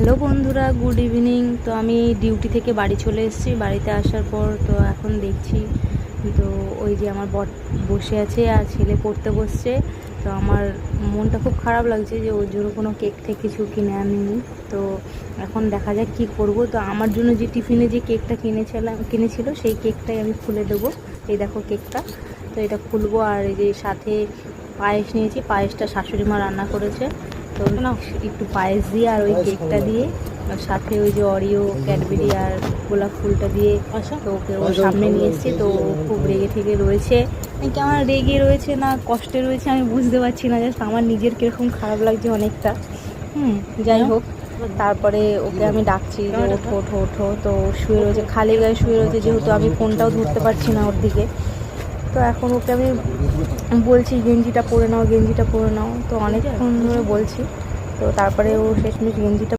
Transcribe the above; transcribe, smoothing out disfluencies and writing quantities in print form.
Hello বন্ধুরা, good evening. তো আমি ডিউটি থেকে বাড়ি চলে এসেছি। বাড়িতে আসার পর তো এখন দেখছি তো ওই যে আমার বর বসে আছে আর ছেলে পড়তে বসছে। তো আমার মনটা খুব খারাপ লাগছে যে ওর জন্য কোনো কেক ঠেক কিছু কিনে আনিনি। তো এখন দেখা যাক কী করব। তো আমার জন্য যে টিফিনে যে কেকটা কিনেছিল সেই কেকটাই আমি খুলে দেবো। এই দেখো কেকটা, তো এটা খুলবো। আর এই যে সাথে পায়েস নিয়েছি, পায়েসটা শাশুড়ি মা রান্না করেছে। তো না একটু পায়েস দিয়ে আর ওই কেকটা দিয়ে আর সাথে ওই যে অরিও, ক্যাডবেরি আর গোলাপ ফুলটা দিয়ে তো ওকে ওর সামনে নিয়ে এসেছি। তো খুব রেগে থেকে রয়েছে, কেমন রেগে রয়েছে না কষ্টে রয়েছে আমি বুঝতে পারছি না। জাস্ট আমার নিজের কীরকম খারাপ লাগছে অনেকটা। যাই হোক, তারপরে ওকে আমি ডাকছি যে ওঠো ওঠো ওঠো। তো শুয়ে রয়েছে, খালি গায়ে শুয়ে রয়েছে, যেহেতু আমি ফোনটাও ধরতে পারছি না ওর দিকে। তো এখন ওকে আমি বলছি গেঞ্জিটা পরে নাও, গেঞ্জিটা পরে নাও। তো অনেকক্ষণ ধরে বলছি। তো তারপরে ও শেষমেশ গেঞ্জিটা